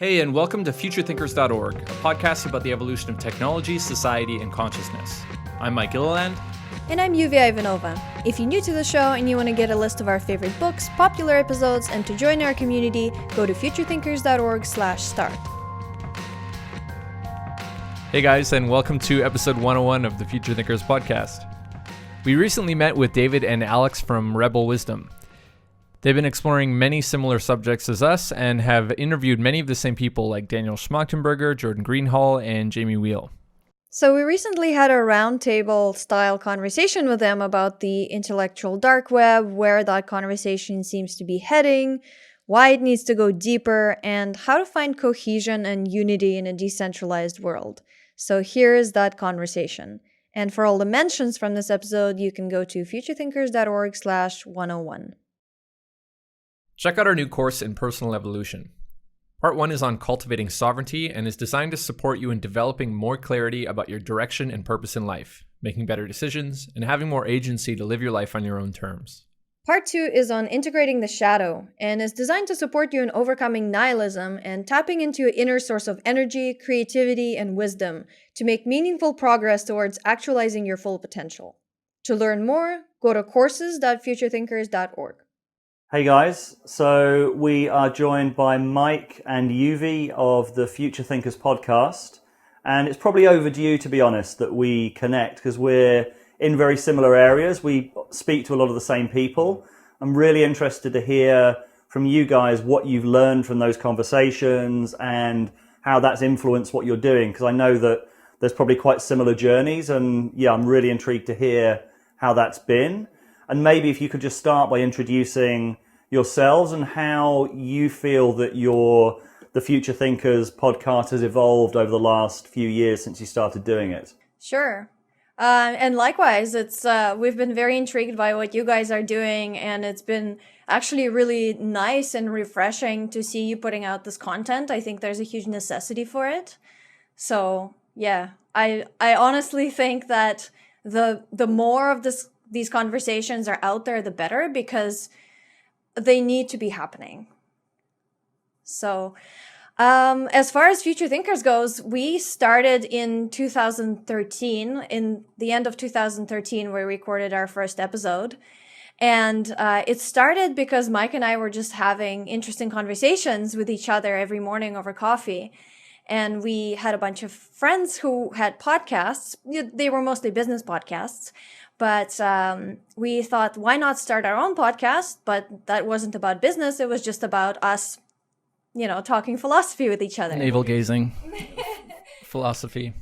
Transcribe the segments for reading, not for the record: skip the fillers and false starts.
Hey, and welcome to futurethinkers.org, a podcast about the evolution of technology, society, and consciousness. I'm Mike Gilliland. And I'm Yuvia Ivanova. If you're new to the show and you want to get a list of our favorite books, popular episodes, and to join our community, go to futurethinkers.org/start. Hey guys, and welcome to episode 101 of the Future Thinkers podcast. We recently met with David and Alex from rebelwisdom. They've been exploring many similar subjects as us and have interviewed many of the same people like Daniel Schmachtenberger, Jordan Greenhall, and Jamie Wheal. So we recently had a roundtable style conversation with them about the intellectual dark web, where that conversation seems to be heading, why it needs to go deeper, and how to find cohesion and unity in a decentralized world. So here is that conversation. And for all the mentions from this episode, you can go to futurethinkers.org/101. Check out our new course in personal evolution. Part 1 is on cultivating sovereignty and is designed to support you in developing more clarity about your direction and purpose in life, making better decisions, and having more agency to live your life on your own terms. Part 2 is on integrating the shadow and is designed to support you in overcoming nihilism and tapping into your inner source of energy, creativity, and wisdom to make meaningful progress towards actualizing your full potential. To learn more, go to courses.futurethinkers.org. Hey guys, so we are joined by Mike and Yuvi of the Future Thinkers podcast, and it's probably overdue, to be honest, that we connect because we're in very similar areas. We speak to a lot of the same people. I'm really interested to hear from you guys what you've learned from those conversations and how that's influenced what you're doing, because I know that there's probably quite similar journeys, and yeah, I'm really intrigued to hear how that's been. And maybe if you could just start by introducing yourselves and how you feel that the Future Thinkers podcast has evolved over the last few years since you started doing it. Sure. And likewise, it's we've been very intrigued by what you guys are doing, and it's been actually really nice and refreshing to see you putting out this content. I think there's a huge necessity for it. So yeah, I honestly think that the more of these conversations are out there, the better, because they need to be happening. So as far as Future Thinkers goes, we started in 2013. In the end of 2013, we recorded our first episode. And it started because Mike and I were just having interesting conversations with each other every morning over coffee. And we had a bunch of friends who had podcasts. They were mostly business podcasts. But we thought, why not start our own podcast? But that wasn't about business. It was just about us, talking philosophy with each other. Navel-gazing philosophy.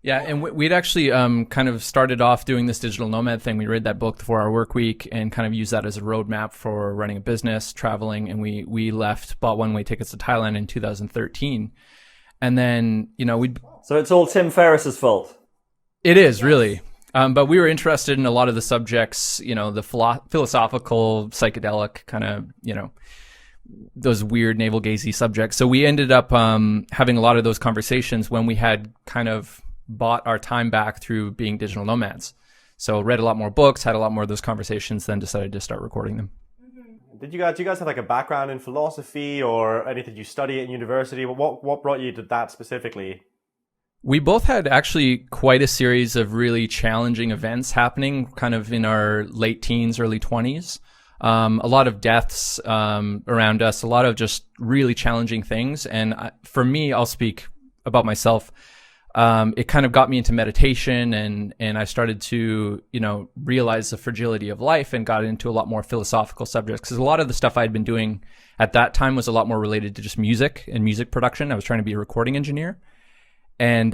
Yeah, and we'd actually kind of started off doing this digital nomad thing. We read that book, The 4-Hour Workweek, and kind of used that as a roadmap for running a business, traveling. And we bought one-way tickets to Thailand in 2013. And then, So it's all Tim Ferriss's fault. It is, really. But we were interested in a lot of the subjects, the philosophical, psychedelic kind of, those weird navel-gazy subjects. So we ended up having a lot of those conversations when we had kind of bought our time back through being digital nomads. So read a lot more books, had a lot more of those conversations, then decided to start recording them. Do you guys have like a background in philosophy or anything you study at university? What brought you to that specifically? We both had actually quite a series of really challenging events happening kind of in our late teens, early 20s. A lot of deaths around us, a lot of just really challenging things. And for me, I'll speak about myself. It kind of got me into meditation, and I started to, realize the fragility of life and got into a lot more philosophical subjects, because a lot of the stuff I'd been doing at that time was a lot more related to just music and music production. I was trying to be a recording engineer. And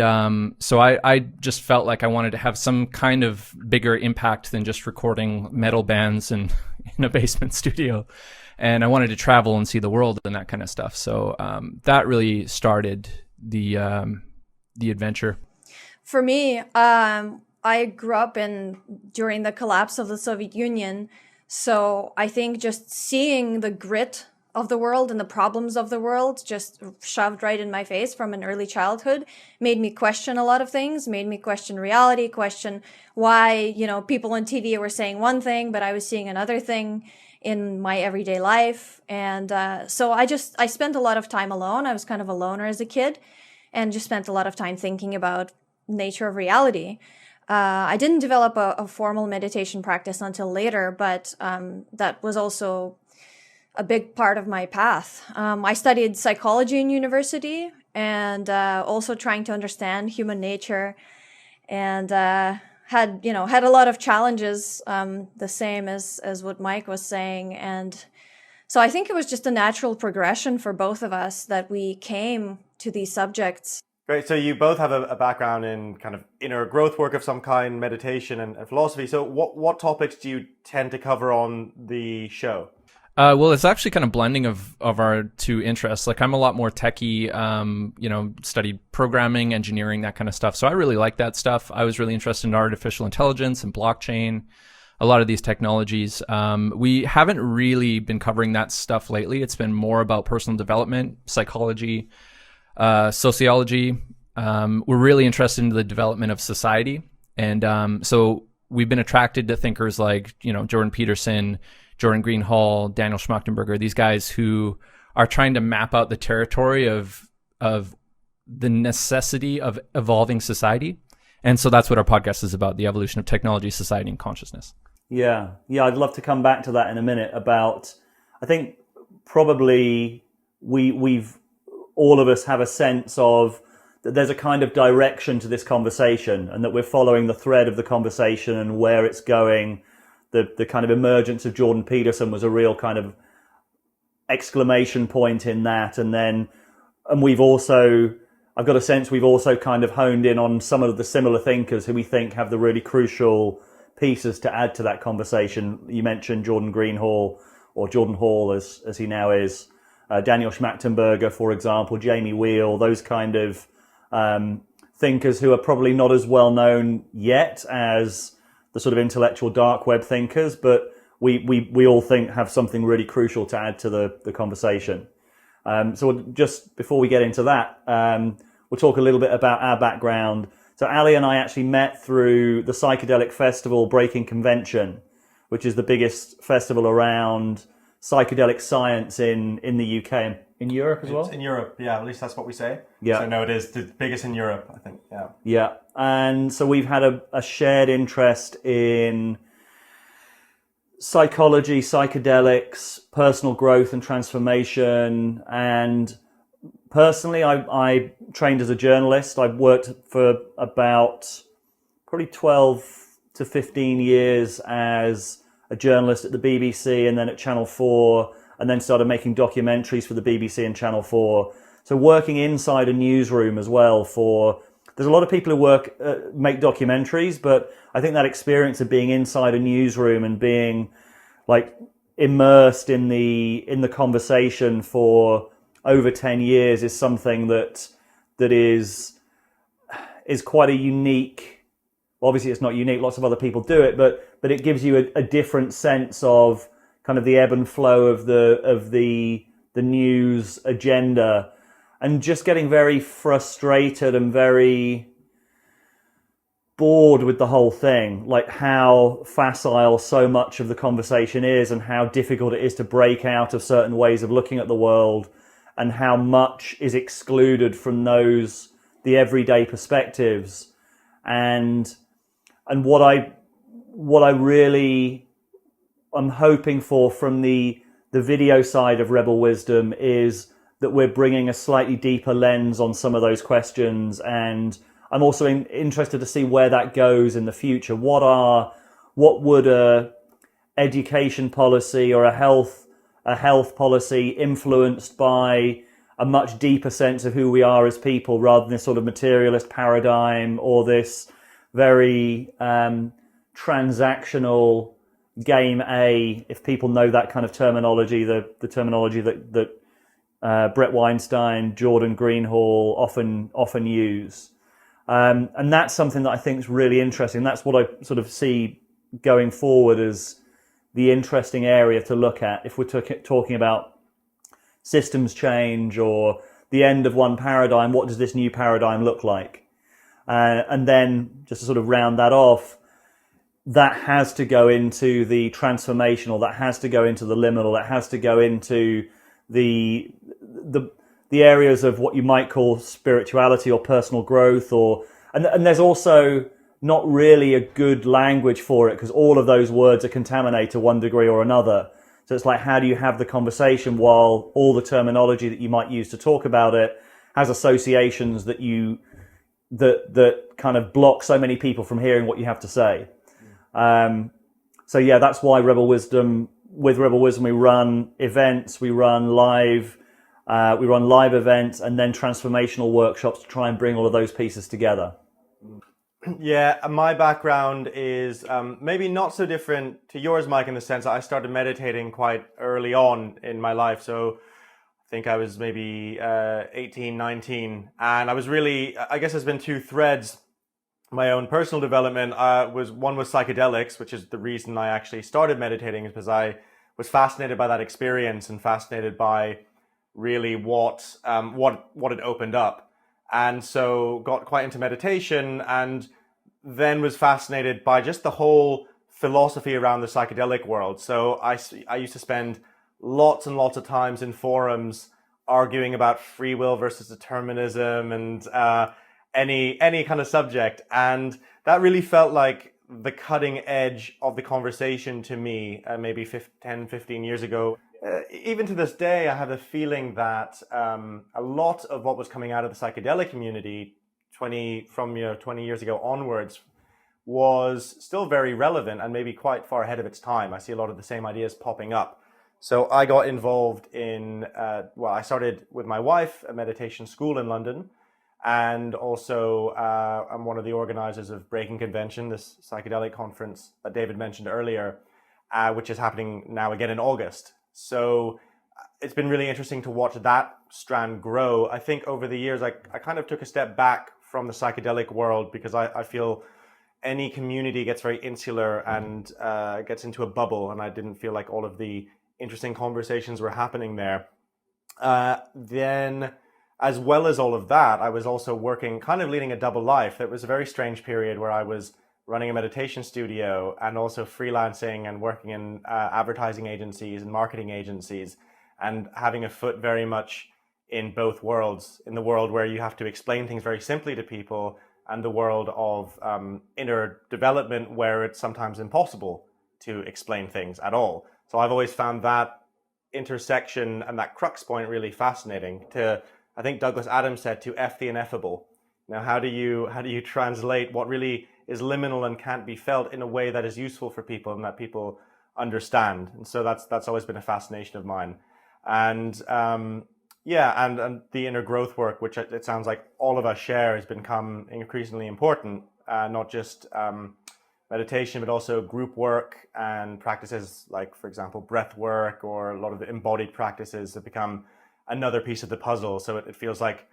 so I just felt like I wanted to have some kind of bigger impact than just recording metal bands in a basement studio. And I wanted to travel and see the world and that kind of stuff. So that really started the adventure. For me, I grew up during the collapse of the Soviet Union. So I think just seeing the grit of the world and the problems of the world just shoved right in my face from an early childhood made me question a lot of things, made me question reality, question why, people on TV were saying one thing, but I was seeing another thing in my everyday life. And so I spent a lot of time alone. I was kind of a loner as a kid, and just spent a lot of time thinking about nature of reality. I didn't develop a formal meditation practice until later, but that was also a big part of my path. I studied psychology in university, and also trying to understand human nature, and had a lot of challenges, the same as what Mike was saying. And so I think it was just a natural progression for both of us that we came to these subjects. Great. So you both have a background in kind of inner growth work of some kind, meditation and philosophy. So what topics do you tend to cover on the show? Well, it's actually kind of blending of our two interests. Like, I'm a lot more techie, studied programming, engineering, that kind of stuff. So I really like that stuff. I was really interested in artificial intelligence and blockchain, a lot of these technologies. We haven't really been covering that stuff lately. It's been more about personal development, psychology, sociology. We're really interested in the development of society. And so we've been attracted to thinkers like, Jordan Peterson, Jordan Greenhall, Daniel Schmachtenberger, these guys who are trying to map out the territory of the necessity of evolving society. And so that's what our podcast is about, the evolution of technology, society, and consciousness. Yeah, I'd love to come back to that in a minute about, I think probably we've all of us have a sense of that there's a kind of direction to this conversation, and that we're following the thread of the conversation and where it's going. The kind of emergence of Jordan Peterson was a real kind of exclamation point in that. And we've also, I've got a sense we've also kind of honed in on some of the similar thinkers who we think have the really crucial pieces to add to that conversation. You mentioned Jordan Greenhall, or Jordan Hall as he now is, Daniel Schmachtenberger, for example, Jamie Wheal, those kind of thinkers who are probably not as well known yet as the sort of intellectual dark web thinkers, but we all think have something really crucial to add to the conversation. So just before we get into that, we'll talk a little bit about our background. So Ali and I actually met through the psychedelic festival Breaking Convention, which is the biggest festival around psychedelic science in the UK. In Europe as well? It's in Europe, yeah. At least that's what we say. Yeah. So no, it is the biggest in Europe, I think. Yeah. Yeah, and so we've had a shared interest in psychology, psychedelics, personal growth and transformation. And personally, I trained as a journalist. I worked for about probably 12 to 15 years as a journalist at the BBC and then at Channel 4. And then started making documentaries for the BBC and Channel 4. So working inside a newsroom as well there's a lot of people who make documentaries, but I think that experience of being inside a newsroom and being like immersed in the conversation for over 10 years is something that is quite a unique, obviously it's not unique, lots of other people do it, but it gives you a different sense of kind of the ebb and flow of the news agenda, and just getting very frustrated and very bored with the whole thing, like how facile so much of the conversation is and how difficult it is to break out of certain ways of looking at the world, and how much is excluded from the everyday perspectives. And what I really I'm hoping for from the video side of Rebel Wisdom is that we're bringing a slightly deeper lens on some of those questions, and I'm also interested to see where that goes in the future. What would a education policy or a health policy influenced by a much deeper sense of who we are as people, rather than this sort of materialist paradigm or this very transactional game A, if people know that kind of terminology, the terminology that Brett Weinstein, Jordan Greenhall often use. And that's something that I think is really interesting. That's what I sort of see going forward as the interesting area to look at if we're talking about systems change or the end of one paradigm. What does this new paradigm look like? And then just to sort of round that off, that has to go into the transformational, that has to go into the liminal, that has to go into the areas of what you might call spirituality or personal growth, and there's also not really a good language for it because all of those words are contaminated to one degree or another. So it's like, how do you have the conversation while all the terminology that you might use to talk about it has associations that kind of block so many people from hearing what you have to say. So yeah, that's why with Rebel Wisdom we run events, we run live events, and then transformational workshops to try and bring all of those pieces together. Yeah, my background is maybe not so different to yours, Mike, in the sense that I started meditating quite early on in my life. So I think I was maybe 18, 19, and I was really, I guess there's been two threads. My own personal development one was psychedelics, which is the reason I actually started meditating, is because I was fascinated by that experience and fascinated by really what it opened up. And so got quite into meditation, and then was fascinated by just the whole philosophy around the psychedelic world. So I used to spend lots and lots of times in forums arguing about free will versus determinism and any kind of subject. And that really felt like the cutting edge of the conversation to me, maybe 10, 15 years ago. Even to this day, I have a feeling that a lot of what was coming out of the psychedelic community 20 years ago onwards was still very relevant and maybe quite far ahead of its time. I see a lot of the same ideas popping up. So I got involved in, I started with my wife a meditation school in London, and also I'm one of the organizers of Breaking Convention, this psychedelic conference that David mentioned earlier, which is happening now again in August. So it's been really interesting to watch that strand grow. I think over the years, I kind of took a step back from the psychedelic world because I feel any community gets very insular and gets into a bubble, and I didn't feel like all of the interesting conversations were happening there. Then, as well as all of that, I was also working, kind of leading a double life. It was a very strange period where I was running a meditation studio and also freelancing and working in advertising agencies and marketing agencies, and having a foot very much in both worlds, in the world where you have to explain things very simply to people, and the world of inner development where it's sometimes impossible to explain things at all. So I've always found that intersection and that crux point really fascinating. I think Douglas Adams said, to F the ineffable. Now, how do you translate what really is liminal and can't be felt in a way that is useful for people and that people understand? And so that's always been a fascination of mine. And and the inner growth work, which it sounds like all of us share, has become increasingly important. Not just meditation, but also group work and practices like, for example, breath work, or a lot of the embodied practices have become another piece of the puzzle. So it feels like,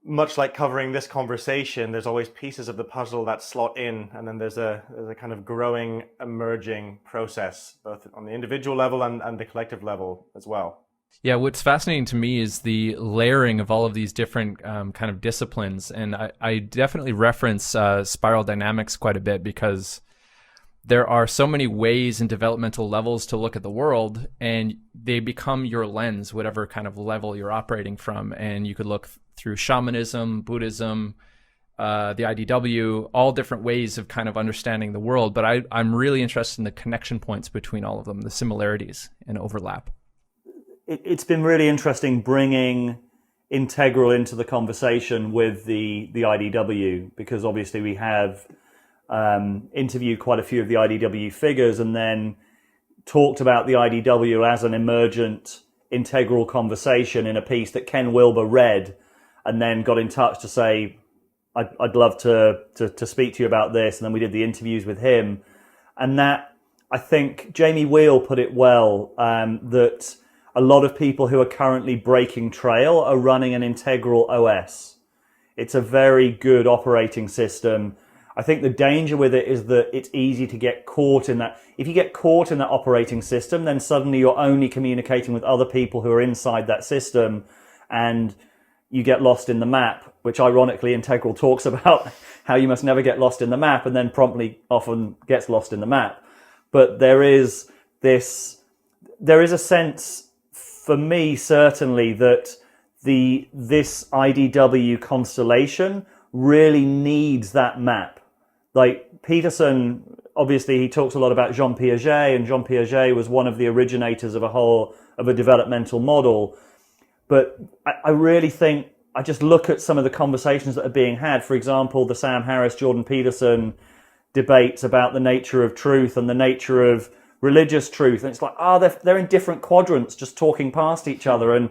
much like covering this conversation, there's always pieces of the puzzle that slot in, and then there's a kind of growing, emerging process, both on the individual level and the collective level as well. Yeah, what's fascinating to me is the layering of all of these different kind of disciplines. And I definitely reference spiral dynamics quite a bit, because there are so many ways and developmental levels to look at the world, and they become your lens, whatever kind of level you're operating from. And you could look through shamanism, Buddhism, the IDW, all different ways of kind of understanding the world. But I'm really interested in the connection points between all of them, the similarities and overlap. It's been really interesting bringing Integral into the conversation with the IDW, because obviously we have interviewed quite a few of the IDW figures, and then talked about the IDW as an emergent integral conversation in a piece that Ken Wilber read, and then got in touch to say, I'd love to speak to you about this. And then we did the interviews with him. And that, I think Jamie Wheal put it well, that a lot of people who are currently breaking trail are running an integral OS. It's a very good operating system. I think the danger with it is that it's easy to get caught in that. If you get caught in that operating system, then suddenly you're only communicating with other people who are inside that system. And you get lost in the map, which ironically Integral talks about how you must never get lost in the map, and then promptly often gets lost in the map. But there is a sense, for me certainly, that this IDW constellation really needs that map. Like Peterson, obviously he talks a lot about Jean Piaget, and Jean Piaget was one of the originators of a developmental model. But I really think, I just look at some of the conversations that are being had. For example, the Sam Harris, Jordan Peterson debates about the nature of truth and the nature of religious truth. And it's like, they're in different quadrants, just talking past each other. And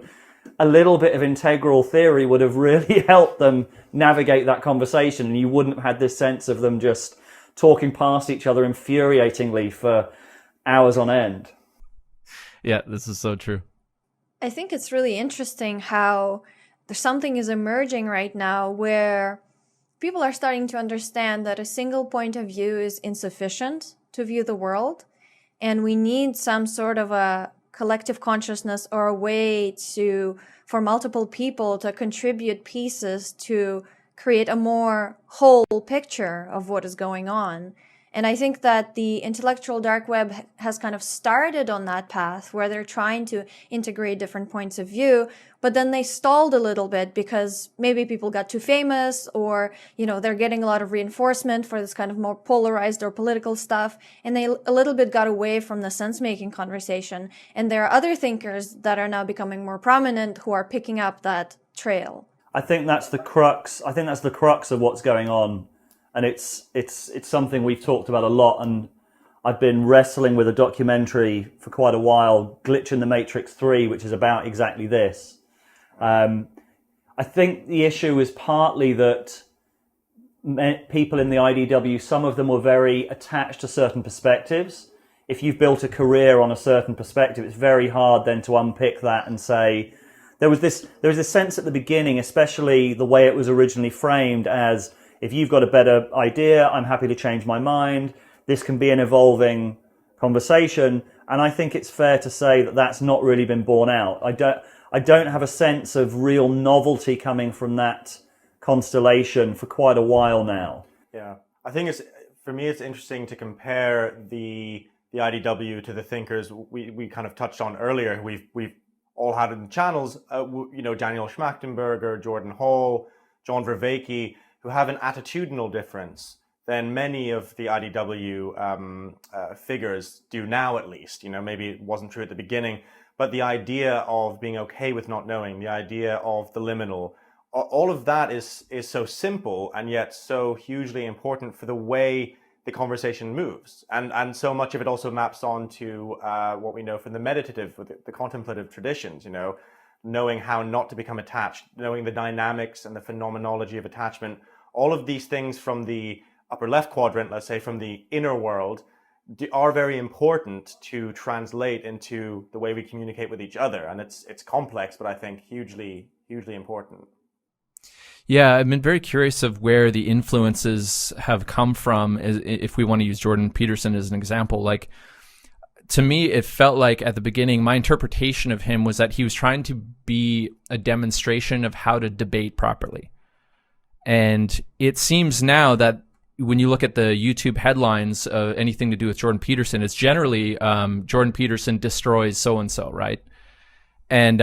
a little bit of integral theory would have really helped them navigate that conversation. And you wouldn't have had this sense of them just talking past each other infuriatingly for hours on end. Yeah, this is so true. I think it's really interesting how there's something is emerging right now where people are starting to understand that a single point of view is insufficient to view the world, and we need some sort of a collective consciousness or a way for multiple people to contribute pieces to create a more whole picture of what is going on. And I think that the intellectual dark web has kind of started on that path where they're trying to integrate different points of view, but then they stalled a little bit because maybe people got too famous, or, they're getting a lot of reinforcement for this kind of more polarized or political stuff. And they a little bit got away from the sense-making conversation. And there are other thinkers that are now becoming more prominent who are picking up that trail. I think that's the crux of what's going on. And it's something we've talked about a lot, and I've been wrestling with a documentary for quite a while, Glitch in the Matrix 3, which is about exactly this. I think the issue is partly that people in the IDW, some of them were very attached to certain perspectives. If you've built a career on a certain perspective, it's very hard then to unpick that and say, there was this sense at the beginning, especially the way it was originally framed as, if you've got a better idea, I'm happy to change my mind. This can be an evolving conversation. And I think it's fair to say that that's not really been borne out. I don't have a sense of real novelty coming from that constellation for quite a while now. Yeah, I think for me, it's interesting to compare the IDW to the thinkers we kind of touched on earlier. We've all had in the channels, Daniel Schmachtenberger, Jordan Hall, John Vervaeke, who have an attitudinal difference than many of the IDW figures do now, at least. Maybe it wasn't true at the beginning, but the idea of being okay with not knowing, the idea of the liminal, all of that is so simple and yet so hugely important for the way the conversation moves. And so much of it also maps on to what we know from the meditative, the contemplative traditions, knowing how not to become attached, knowing the dynamics and the phenomenology of attachment. All of these things from the upper left quadrant, let's say from the inner world, are very important to translate into the way we communicate with each other. And it's complex, but I think hugely, hugely important. Yeah, I've been very curious of where the influences have come from, if we want to use Jordan Peterson as an example. Like, to me, it felt like at the beginning, my interpretation of him was that he was trying to be a demonstration of how to debate properly. And it seems now that when you look at the YouTube headlines, anything to do with Jordan Peterson, it's generally Jordan Peterson destroys so-and-so, right? And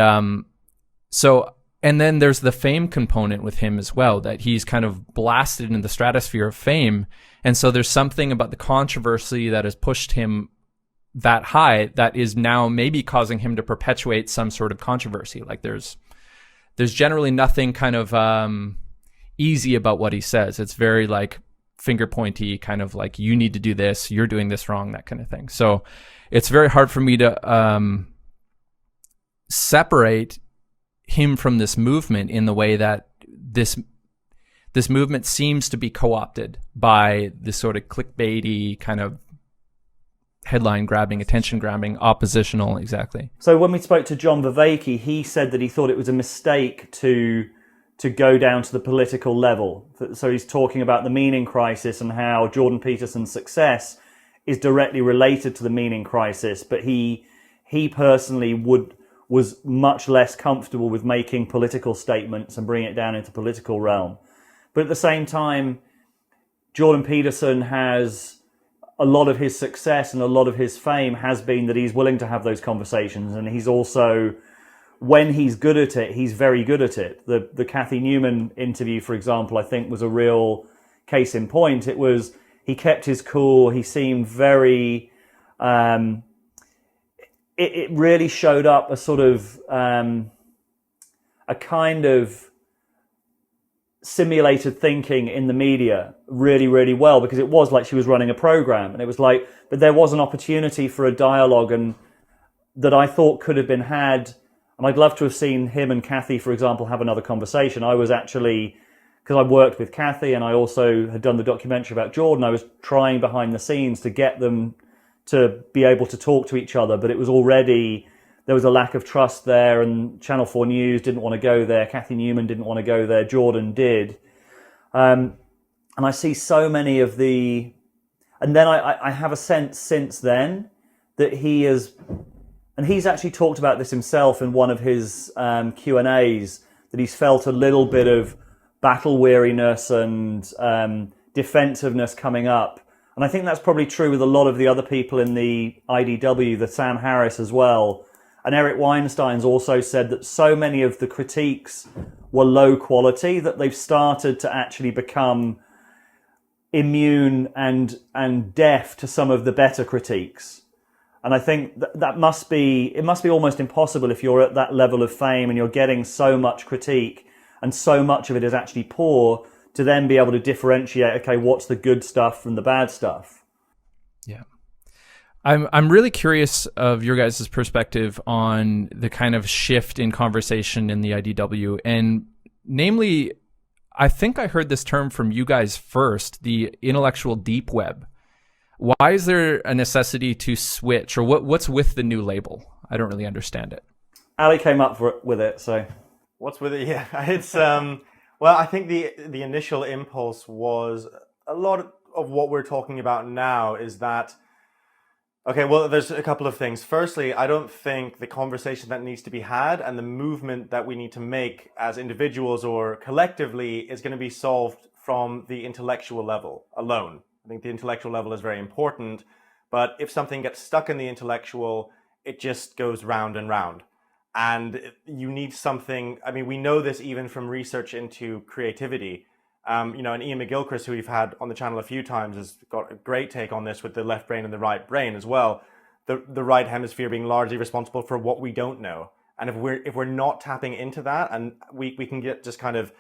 and then there's the fame component with him as well, that he's kind of blasted in the stratosphere of fame. And so there's something about the controversy that has pushed him that high that is now maybe causing him to perpetuate some sort of controversy. Like there's generally nothing kind of easy about what he says. It's very like finger pointy, kind of like, you need to do this, you're doing this wrong, that kind of thing. So it's very hard for me to separate him from this movement in the way that this movement seems to be co-opted by this sort of clickbaity kind of headline grabbing, attention grabbing, oppositional. Exactly. So when we spoke to John Vervaeke, he said that he thought it was a mistake to go down to the political level. So he's talking about the meaning crisis and how Jordan Peterson's success is directly related to the meaning crisis, but he personally would was much less comfortable with making political statements and bringing it down into political realm. But at the same time, Jordan Peterson has a lot of his success and a lot of his fame has been that he's willing to have those conversations, and he's also, when he's good at it, he's very good at it. The Cathy Newman interview, for example, I think was a real case in point. It was, he kept his cool, he seemed very, it really showed up a sort of, a kind of simulated thinking in the media really, really well, because it was like she was running a program, and it was like, but there was an opportunity for a dialogue and that I thought could have been had. And I'd love to have seen him and Cathy, for example, have another conversation. I was actually, because I worked with Cathy and I also had done the documentary about Jordan, I was trying behind the scenes to get them to be able to talk to each other, but it was already, there was a lack of trust there, and Channel 4 News didn't want to go there, Cathy Newman didn't want to go there, Jordan did. And I see so many of the, and then I have a sense since then that he is, and he's actually talked about this himself in one of his Q&As, that he's felt a little bit of battle weariness and defensiveness coming up. And I think that's probably true with a lot of the other people in the IDW, the Sam Harris as well. And Eric Weinstein's also said that so many of the critiques were low quality that they've started to actually become immune and deaf to some of the better critiques. And I think that must be, it must be almost impossible if you're at that level of fame and you're getting so much critique and so much of it is actually poor, to then be able to differentiate, okay, what's the good stuff from the bad stuff. Yeah. I'm really curious of your guys' perspective on the kind of shift in conversation in the IDW. And namely, I think I heard this term from you guys first, the intellectual deep web. Why is there a necessity to switch, or what's with the new label? I don't really understand it. Ali came up with it, so. What's with it? Yeah, it's well, I think the initial impulse was a lot of what we're talking about now is that, okay, well, there's a couple of things. Firstly, I don't think the conversation that needs to be had and the movement that we need to make as individuals or collectively is going to be solved from the intellectual level alone. I think the intellectual level is very important, but if something gets stuck in the intellectual, it just goes round and round. And you need something, I mean, we know this even from research into creativity. And Ian McGilchrist, who we've had on the channel a few times, has got a great take on this with the left brain and the right brain as well. The right hemisphere being largely responsible for what we don't know. And if we're not tapping into that, and we can get just kind of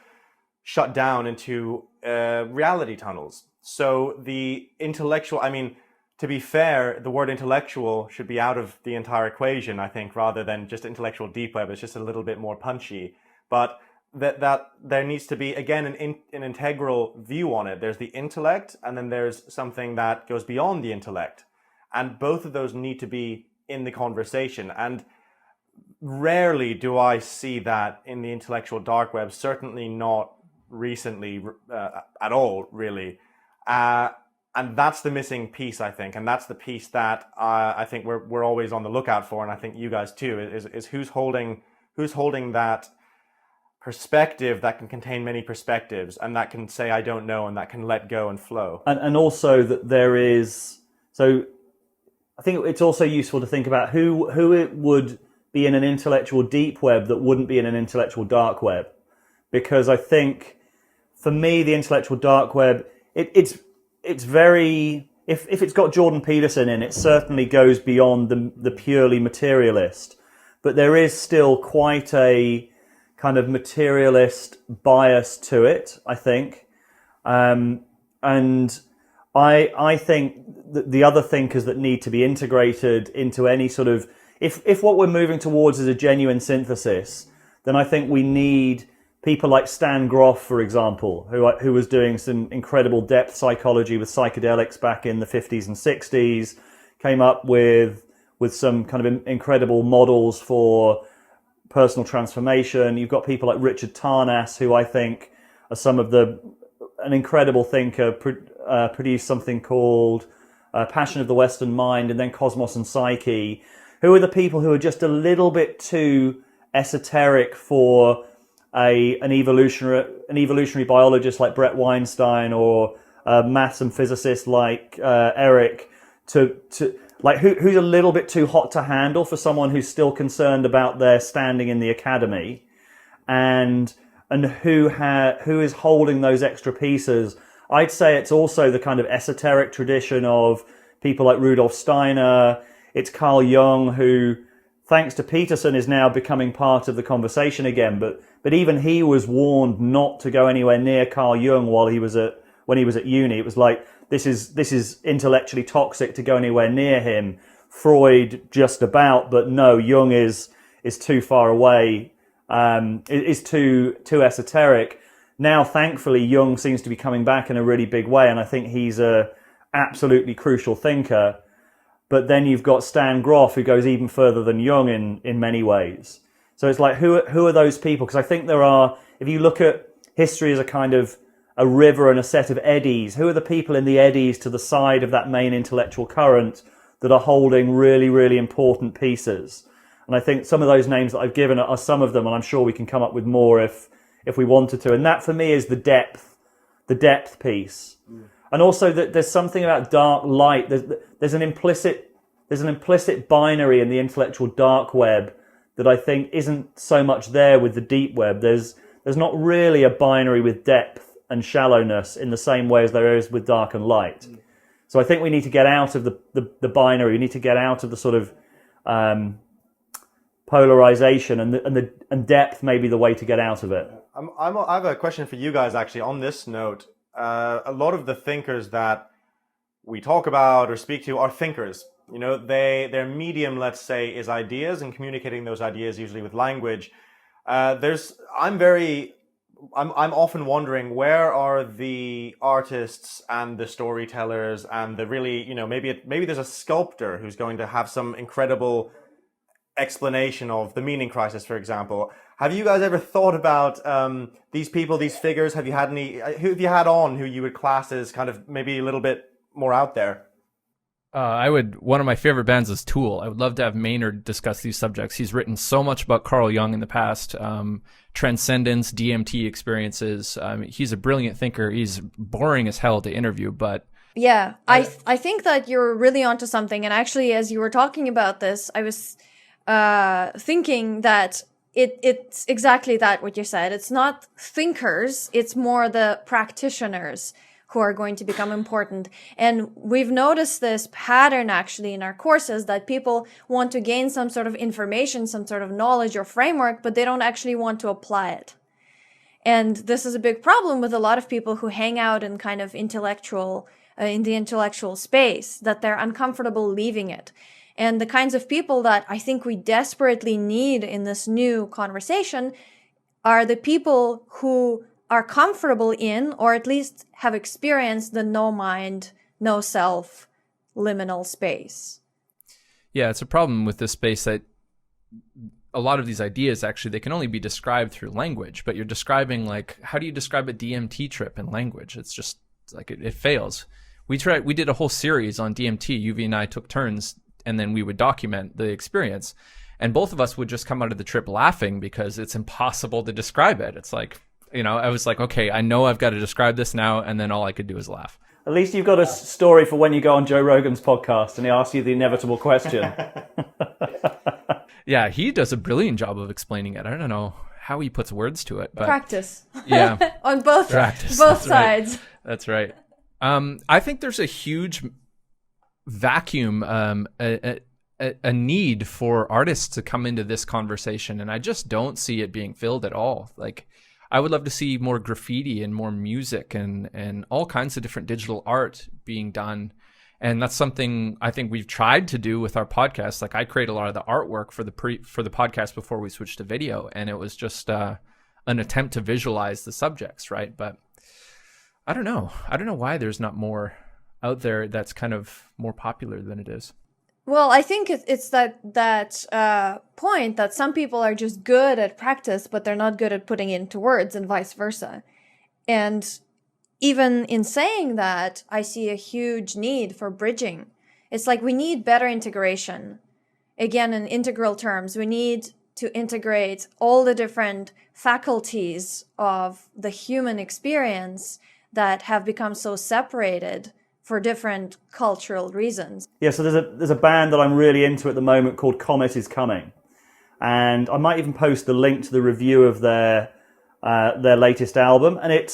shut down into reality tunnels. So the intellectual, I mean, to be fair, the word intellectual should be out of the entire equation, I think, rather than just intellectual deep web. It's just a little bit more punchy. But that there needs to be, again, an integral view on it. There's the intellect, and then there's something that goes beyond the intellect. And both of those need to be in the conversation. And rarely do I see that in the intellectual dark web, certainly not recently at all, really. And that's the missing piece, I think, and that's the piece that I think we're always on the lookout for, and I think you guys too, is who's holding that perspective that can contain many perspectives, and that can say I don't know, and that can let go and flow. And also that there is, so I think it's also useful to think about who it would be in an intellectual deep web that wouldn't be in an intellectual dark web, because I think for me the intellectual dark web it's very, if it's got Jordan Peterson in, it certainly goes beyond the purely materialist. But there is still quite a kind of materialist bias to it, I think. And I think that the other thinkers that need to be integrated into any sort of, if what we're moving towards is a genuine synthesis, then I think we need people like Stan Groff, for example, who was doing some incredible depth psychology with psychedelics back in the 50s and 60s, came up with some kind of incredible models for personal transformation. You've got people like Richard Tarnas, who I think are an incredible thinker, produced something called Passion of the Western Mind and then Cosmos and Psyche, Who are the people who are just a little bit too esoteric for an evolutionary biologist like Brett Weinstein, or a maths and physicist like Eric, to like who's a little bit too hot to handle for someone who's still concerned about their standing in the academy, and who is holding those extra pieces. I'd say it's also the kind of esoteric tradition of people like Rudolf Steiner. It's Carl Jung, who, thanks to Peterson, is now becoming part of the conversation again. But even he was warned not to go anywhere near Carl Jung when he was at uni. It was like, this is intellectually toxic to go anywhere near him. Freud just about, but no, Jung is too far away. Is too esoteric. Now, thankfully, Jung seems to be coming back in a really big way, and I think he's a absolutely crucial thinker. But then you've got Stan Grof, who goes even further than Jung in many ways. So it's like, who are those people? Because I think there are, if you look at history as a kind of a river and a set of eddies, who are the people in the eddies to the side of that main intellectual current that are holding really, really important pieces? And I think some of those names that I've given are some of them, and I'm sure we can come up with more if we wanted to. And that, for me, is the depth piece. And also that there's something about dark light. There's an implicit binary in the intellectual dark web that I think isn't so much there with the deep web. There's not really a binary with depth and shallowness in the same way as there is with dark and light. So I think we need to get out of the binary. We need to get out of the sort of polarization, and depth may be the way to get out of it. I have a question for you guys, actually, on this note. A lot of the thinkers that we talk about or speak to are thinkers. You know, their medium, let's say, is ideas, and communicating those ideas usually with language. I'm often wondering, where are the artists and the storytellers and the really, you know, maybe there's a sculptor who's going to have some incredible explanation of the meaning crisis, for example. Have you guys ever thought about these people, these figures? Who have you had on who you would class as kind of maybe a little bit more out there? One of my favorite bands is Tool. I would love to have Maynard discuss these subjects. He's written so much about Carl Jung in the past, transcendence, DMT experiences. He's a brilliant thinker. He's boring as hell to interview, but yeah, I think that you're really onto something. And actually, as you were talking about this, I was thinking that it's exactly that, what you said. It's not thinkers, it's more the practitioners who are going to become important. And we've noticed this pattern actually in our courses, that people want to gain some sort of information, some sort of knowledge or framework, but they don't actually want to apply it. And this is a big problem with a lot of people who hang out in kind of in the intellectual space, that they're uncomfortable leaving it. And the kinds of people that I think we desperately need in this new conversation are the people who are comfortable in, or at least have experienced, the no mind, no self liminal space. Yeah, it's a problem with this space that a lot of these ideas, actually, they can only be described through language, but you're describing, like, how do you describe a DMT trip in language? It's just like, it fails. We did a whole series on DMT. UV and I took turns, and then we would document the experience. And both of us would just come out of the trip laughing because it's impossible to describe it. It's like, you know, I was like, okay, I know I've got to describe this now. And then all I could do is laugh. At least you've got a story for when you go on Joe Rogan's podcast and he asks you the inevitable question. Yeah, he does a brilliant job of explaining it. I don't know how he puts words to it. But practice. Yeah. On both sides. Right. That's right. I think there's a huge vacuum, a need for artists to come into this conversation, and I just don't see it being filled at all. Like, I would love to see more graffiti and more music and all kinds of different digital art being done. And that's something I think we've tried to do with our podcast. Like, I create a lot of the artwork for the podcast before we switched to video, and it was just an attempt to visualize the subjects, right? But I don't know why there's not more out there that's kind of more popular than it is. Well, I think it's that point that some people are just good at practice, but they're not good at putting it into words, and vice versa. And even in saying that, I see a huge need for bridging. It's like we need better integration. again, in integral terms, we need to integrate all the different faculties of the human experience that have become so separated for different cultural reasons. Yeah, so there's a band that I'm really into at the moment called Comet is Coming. And I might even post the link to the review of their latest album. And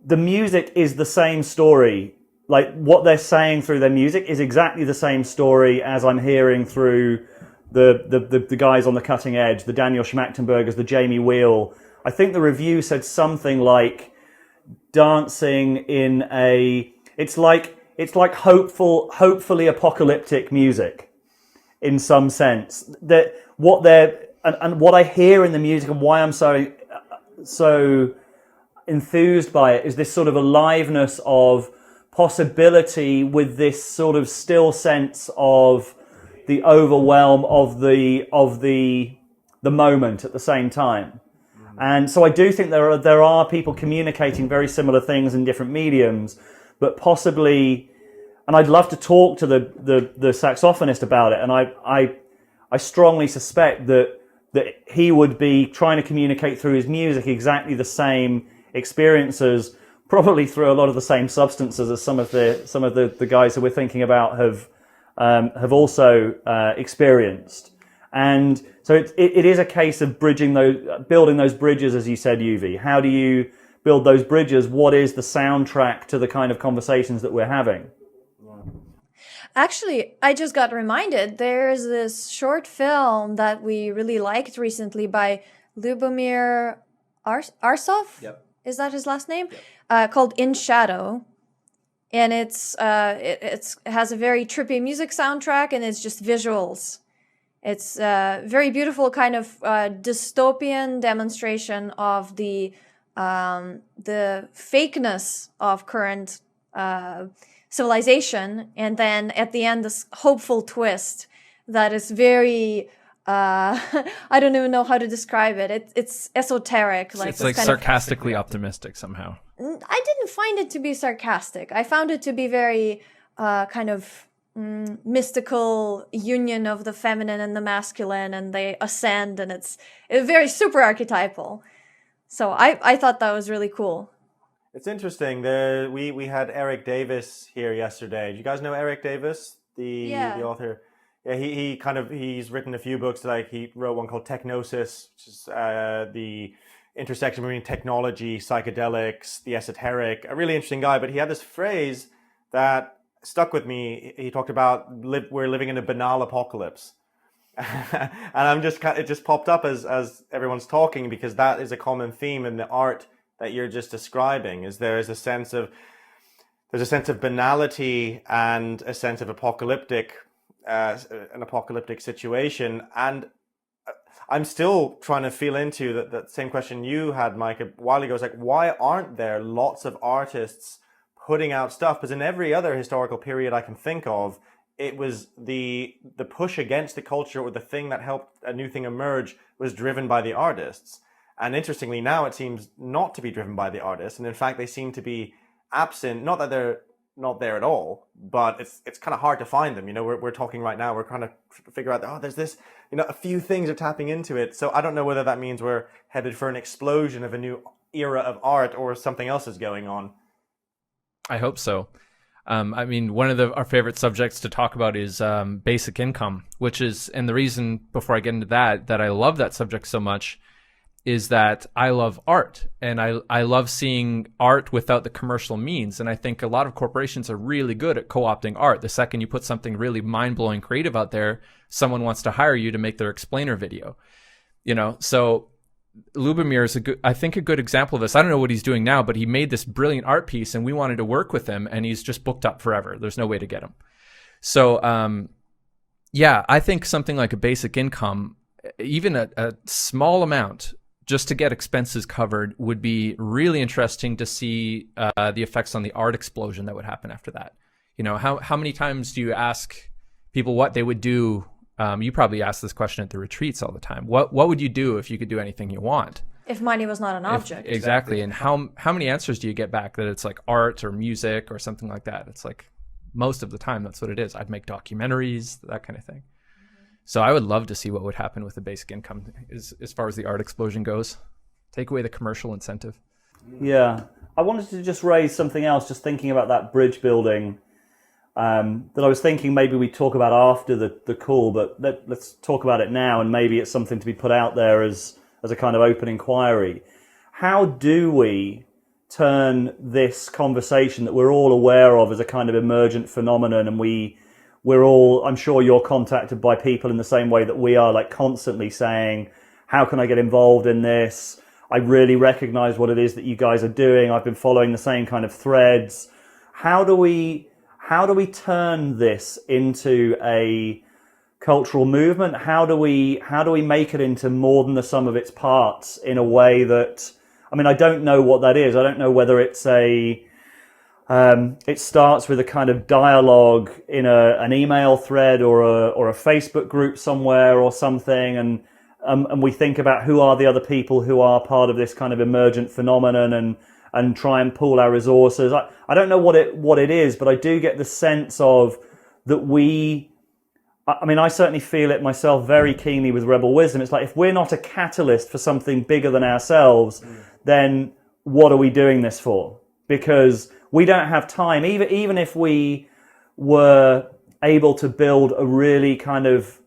the music is the same story. Like, what they're saying through their music is exactly the same story as I'm hearing through the guys on the cutting edge, the Daniel Schmachtenbergers, the Jamie Wheal. I think the review said something like dancing in it's like hopefully apocalyptic music in some sense. That what I hear in the music and why I'm so enthused by it is this sort of aliveness of possibility with this sort of still sense of the overwhelm of the moment at the same time. And so I do think there are people communicating very similar things in different mediums, but possibly, and I'd love to talk to the saxophonist about it, and I strongly suspect that he would be trying to communicate through his music exactly the same experiences, probably through a lot of the same substances as some of the guys that we're thinking about have also experienced. And so it is a case of building those bridges, as you said, Yuvi. How do you build those bridges? What is the soundtrack to the kind of conversations that we're having? Actually, I just got reminded, there's this short film that we really liked recently by Lubomir Arsov. Yep. Is that his last name? Yep. Called In Shadow. And it has a very trippy music soundtrack, and it's just visuals. It's a very beautiful kind of dystopian demonstration of the fakeness of current civilization, and then at the end this hopeful twist that is very I don't even know how to describe it. It's esoteric. It's like sarcastically optimistic somehow. I didn't find it to be sarcastic. I found it to be very kind of mystical union of the feminine and the masculine, and they ascend, and it's very super archetypal. So I thought that was really cool. It's interesting. We had Eric Davis here yesterday. Do you guys know Eric Davis, the author? Yeah, he's written a few books. Like, he wrote one called Technosis, which is the intersection between technology, psychedelics, the esoteric. A really interesting guy. But he had this phrase that stuck with me. He talked about we're living in a banal apocalypse. And it just popped up as everyone's talking, because that is a common theme in the art that you're just describing. Is there's a sense of banality and a sense of an apocalyptic situation. And I'm still trying to feel into that same question you had, Mike, a while ago. It's like, why aren't there lots of artists putting out stuff? Because in every other historical period I can think of, it was the push against the culture, or the thing that helped a new thing emerge, was driven by the artists. And interestingly, now it seems not to be driven by the artists. And in fact, they seem to be absent. Not that they're not there at all, but it's kind of hard to find them. You know, we're talking right now, we're trying to figure out, there's this, a few things are tapping into it. So I don't know whether that means we're headed for an explosion of a new era of art, or something else is going on. I hope so. I mean, one of our favorite subjects to talk about is basic income, which is, and the reason, before I get into that I love that subject so much, is that I love art, and I love seeing art without the commercial means. And I think a lot of corporations are really good at co-opting art. The second you put something really mind-blowing creative out there, someone wants to hire you to make their explainer video. So Lubomir is a good example of this. I don't know what he's doing now, but he made this brilliant art piece, and we wanted to work with him, and he's just booked up forever. There's no way to get him. So I think something like a basic income, even a small amount, just to get expenses covered, would be really interesting to see the effects on the art explosion that would happen after that. How many times do you ask people what they would do? You probably ask this question at the retreats all the time. What would you do if you could do anything you want? If money was not an object. Exactly. And how many answers do you get back that it's like art or music or something like that? It's like, most of the time, that's what it is. I'd make documentaries, that kind of thing. So I would love to see what would happen with the basic income as far as the art explosion goes. Take away the commercial incentive. Yeah. I wanted to just raise something else, just thinking about that bridge building, that I was thinking maybe we talk about after the call, but let's talk about it now, and maybe it's something to be put out there as a kind of open inquiry. How do we turn this conversation that we're all aware of as a kind of emergent phenomenon, and we're all, I'm sure you're contacted by people in the same way that we are, like constantly saying, how can I get involved in this? I really recognize what it is that you guys are doing. I've been following the same kind of threads. How do we turn this into a cultural movement? How do we make it into more than the sum of its parts in a way that, I mean, I don't know what that is. I don't know whether it's it starts with a kind of dialogue in an email thread or a Facebook group somewhere or something, and we think about who are the other people who are part of this kind of emergent phenomenon and try and pool our resources. I don't know what it is, but I do get the sense of that I certainly feel it myself very keenly with Rebel Wisdom. It's like, if we're not a catalyst for something bigger than ourselves, then what are we doing this for? Because we don't have time, even if we were able to build a really kind of,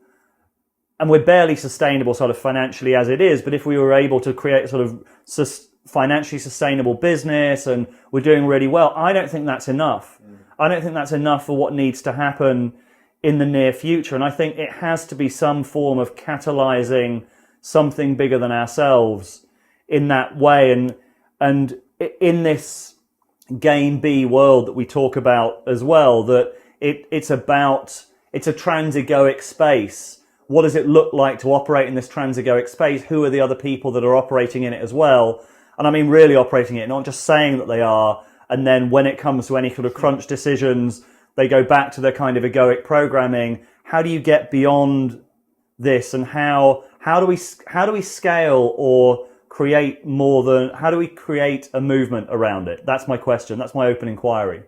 and we're barely sustainable sort of financially as it is, but if we were able to create a sort of financially sustainable business and we're doing really well, I don't think that's enough. I don't think that's enough for what needs to happen in the near future. And I think it has to be some form of catalyzing something bigger than ourselves in that way. And in this game B world that we talk about as well, that it's a transegoic space. What does it look like to operate in this transegoic space? Who are the other people that are operating in it as well? And I mean really operating it, not just saying that they are, and then when it comes to any sort of crunch decisions, they go back to their kind of egoic programming. How do you get beyond this, and how do we scale or create more than, how do we create a movement around it? That's my question. That's my open inquiry.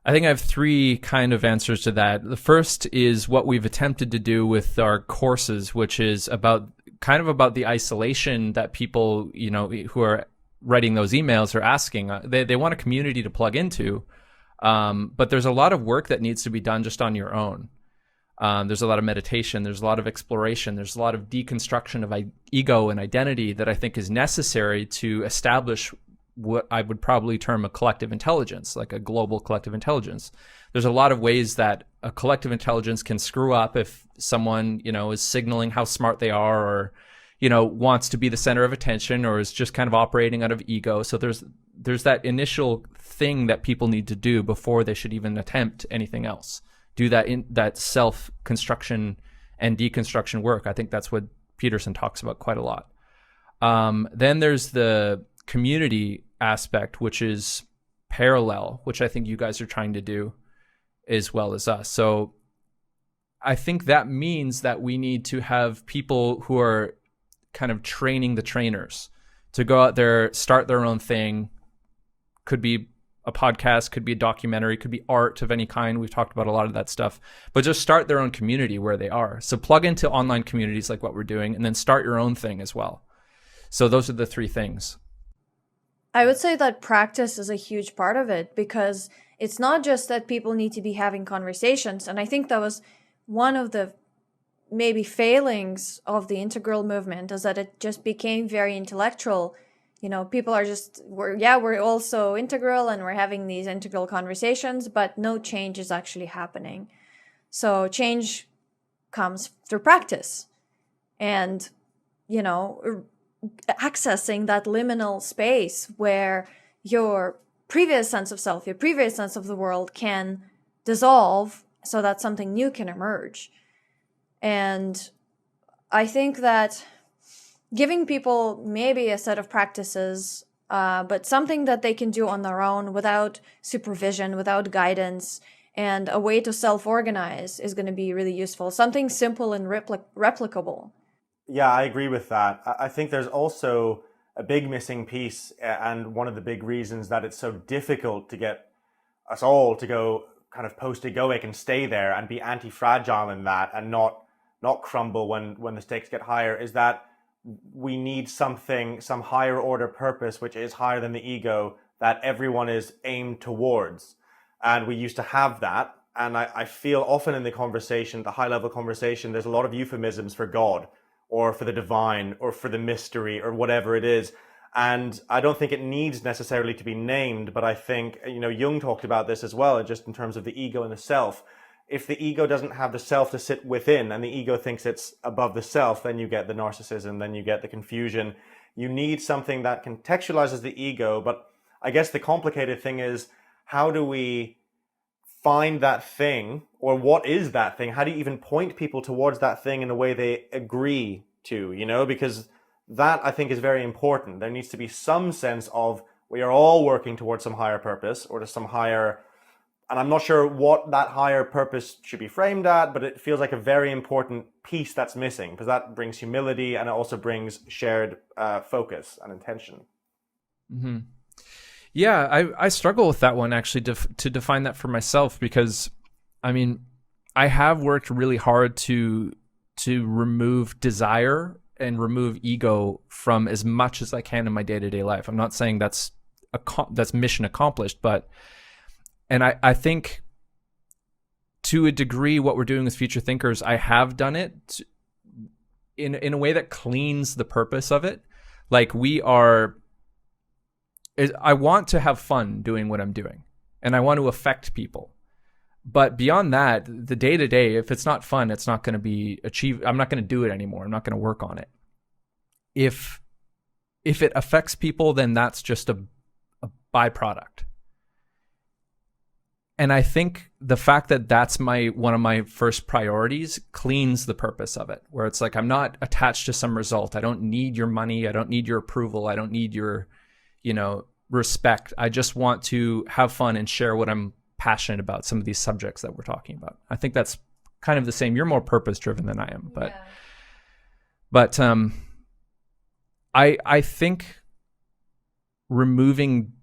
I think I have three kind of answers to that. The first is what we've attempted to do with our courses, which is about the isolation that people, who are writing those emails are asking. They want a community to plug into, but there's a lot of work that needs to be done just on your own. There's a lot of meditation. There's a lot of exploration. There's a lot of deconstruction of ego and identity that I think is necessary to establish what I would probably term a collective intelligence, like a global collective intelligence. There's a lot of ways that a collective intelligence can screw up if someone, is signaling how smart they are, or, wants to be the center of attention, or is just kind of operating out of ego. So there's that initial thing that people need to do before they should even attempt anything else. Do that self-construction and deconstruction work. I think that's what Peterson talks about quite a lot. Then there's the community aspect, which is parallel, which I think you guys are trying to do as well as us. So I think that means that we need to have people who are kind of training the trainers to go out there, start their own thing. Could be a podcast, could be a documentary, could be art of any kind. We've talked about a lot of that stuff, but just start their own community where they are. So plug into online communities like what we're doing, and then start your own thing as well. So those are the three things. I would say that practice is a huge part of it, because it's not just that people need to be having conversations. And I think that was one of the maybe failings of the integral movement, is that it just became very intellectual. People are we're also integral and we're having these integral conversations, but no change is actually happening. So change comes through practice and, accessing that liminal space where your previous sense of self, your previous sense of the world can dissolve so that something new can emerge. And I think that giving people maybe a set of practices, but something that they can do on their own without supervision, without guidance, and a way to self-organize is going to be really useful. Something simple and replicable. Yeah, I agree with that. I think there's also a big missing piece, and one of the big reasons that it's so difficult to get us all to go kind of post-egoic and stay there and be anti-fragile in that, and not not crumble when the stakes get higher, is that we need something, some higher order purpose, which is higher than the ego, that everyone is aimed towards. And we used to have that. And I feel often in the conversation, the high level conversation, there's a lot of euphemisms for God or for the divine or for the mystery or whatever it is. And I don't think it needs necessarily to be named, but I think, Jung talked about this as well, just in terms of the ego and the self. If the ego doesn't have the self to sit within and the ego thinks it's above the self, then you get the narcissism, then you get the confusion. You need something that contextualizes the ego. But I guess the complicated thing is, how do we find that thing, or what is that thing? How do you even point people towards that thing in a way they agree to, because that I think is very important. There needs to be some sense of we are all working towards some higher purpose or to some higher, and I'm not sure what that higher purpose should be framed at, but it feels like a very important piece that's missing, because that brings humility and it also brings shared focus and intention. Mm-hmm. Yeah, I struggle with that one actually to define that for myself, because I have worked really hard to remove desire and remove ego from as much as I can in my day-to-day life. I'm not saying that's mission accomplished, and I think to a degree what we're doing with Future Thinkers, I have done it in a way that cleans the purpose of it. Like I want to have fun doing what I'm doing, and I want to affect people. But beyond that, the day-to-day, if it's not fun, it's not going to be achieved. I'm not going to do it anymore. I'm not going to work on it. If it affects people, then that's just a byproduct. And I think the fact that that's one of my first priorities cleans the purpose of it, where it's like, I'm not attached to some result. I don't need your money. I don't need your approval. I don't need your, respect. I just want to have fun and share what I'm passionate about, some of these subjects that we're talking about. I think that's kind of the same. You're more purpose driven than I am, but I think removing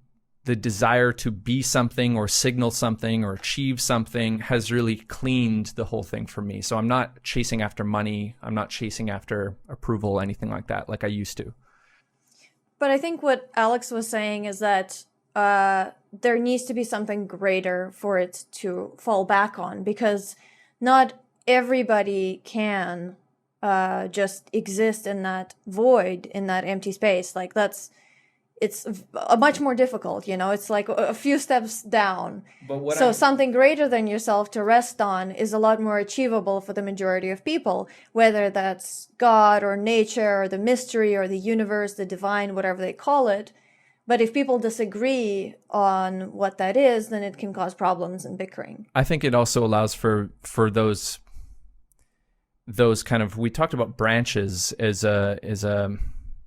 the desire to be something or signal something or achieve something has really cleaned the whole thing for me. So I'm not chasing after money. I'm not chasing after approval, anything like that, like I used to. But I think what Alex was saying is that there needs to be something greater for it to fall back on, because not everybody can just exist in that void, in that empty space. Like it's much more difficult, it's like a few steps down. So something greater than yourself to rest on is a lot more achievable for the majority of people, whether that's God or nature or the mystery or the universe, the divine, whatever they call it. But if people disagree on what that is, then it can cause problems and bickering. I think it also allows for those kind of, we talked about branches as a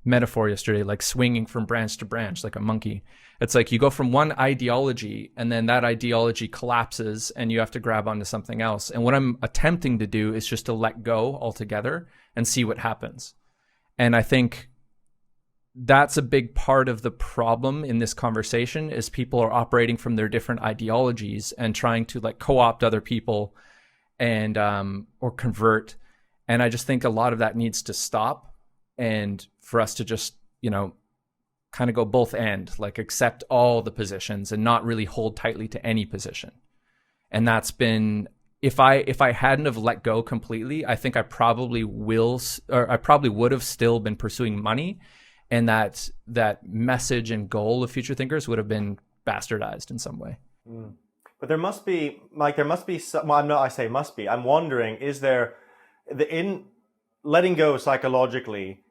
metaphor yesterday, like swinging from branch to branch like a monkey. It's like you go from one ideology and then that ideology collapses and you have to grab onto something else. And what I'm attempting to do is just to let go altogether and see what happens. And I think that's a big part of the problem in this conversation, is people are operating from their different ideologies and trying to like co-opt other people and or convert. And I just think a lot of that needs to stop, and for us to just, kind of go both end, like accept all the positions and not really hold tightly to any position. And that's been, if I hadn't have let go completely, I think I probably would have still been pursuing money, and that message and goal of Future Thinkers would have been bastardized in some way. But there must be some, I'm wondering, is there, in letting go psychologically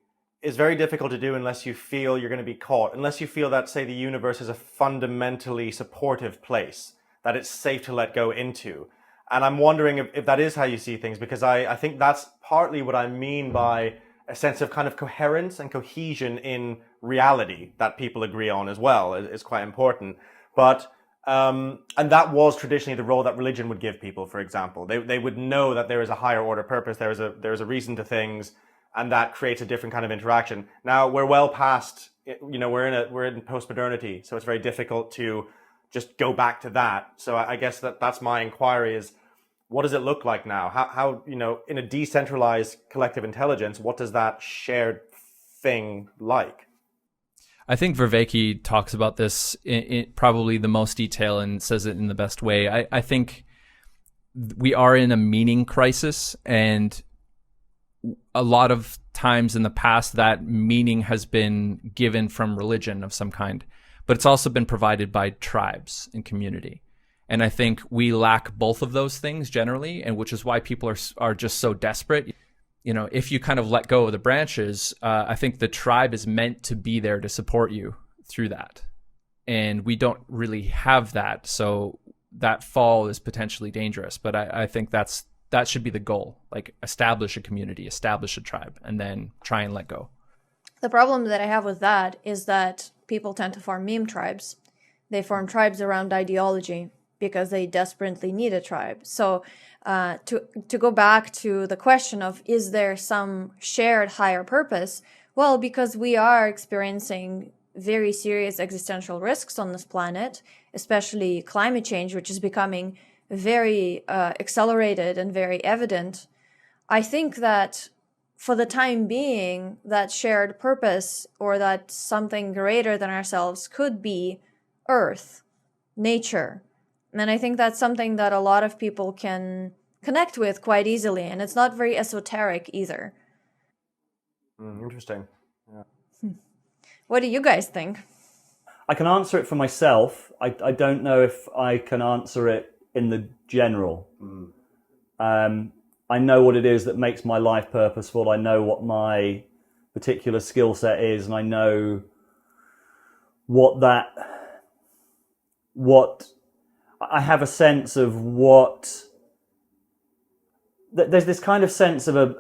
is very difficult to do unless you feel you're going to be caught, unless you feel that, say, the universe is a fundamentally supportive place, that it's safe to let go into. And I'm wondering if that is how you see things, because I think that's partly what I mean by a sense of kind of coherence and cohesion in reality that people agree on as well is quite important. But and that was traditionally the role that religion would give people, for example. They would know that there is a higher order purpose, there is a reason to things, and that creates a different kind of interaction. Now we're well past, we're in post-modernity, so it's very difficult to just go back to that. So I guess that's my inquiry is, what does it look like now? How in a decentralized collective intelligence, what does that shared thing like? I think Vervaeke talks about this in probably the most detail and says it in the best way. I think we are in a meaning crisis, and a lot of times in the past that meaning has been given from religion of some kind, but it's also been provided by tribes and community. And I think we lack both of those things generally, and which is why people are just so desperate. If you kind of let go of the branches, I think the tribe is meant to be there to support you through that. And we don't really have that. So that fall is potentially dangerous. But I think that should be the goal, like establish a community, establish a tribe, and then try and let go. The problem that I have with that is that people tend to form meme tribes. They form tribes around ideology because they desperately need a tribe. So to go back to the question of, is there some shared higher purpose? Well, because we are experiencing very serious existential risks on this planet, especially climate change, which is becoming very accelerated and very evident. I think that for the time being, that shared purpose or that something greater than ourselves could be Earth, nature. And I think that's something that a lot of people can connect with quite easily. And it's not very esoteric either. Interesting. Yeah. What do you guys think? I can answer it for myself. I don't know if I can answer it in the general. I know what it is that makes my life purposeful. I know what my particular skill set is, and I know what I have a sense of there's this kind of sense of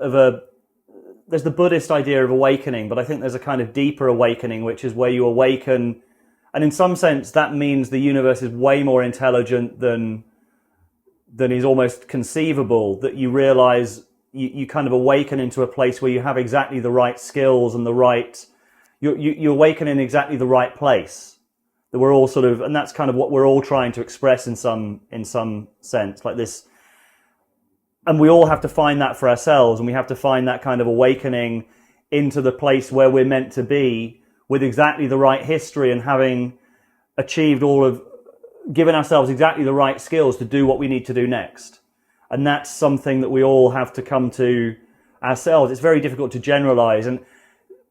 there's the Buddhist idea of awakening, but I think there's a kind of deeper awakening, which is where you awaken, and in some sense that means the universe is way more intelligent than is almost conceivable, that you realize you kind of awaken into a place where you have exactly the right skills and you awaken in exactly the right place. That we're all sort of, and that's kind of what we're all trying to express in some sense, like this. And we all have to find that for ourselves, and we have to find that kind of awakening into the place where we're meant to be, with exactly the right history and having achieved given ourselves exactly the right skills to do what we need to do next. And that's something that we all have to come to ourselves. It's very difficult to generalize, and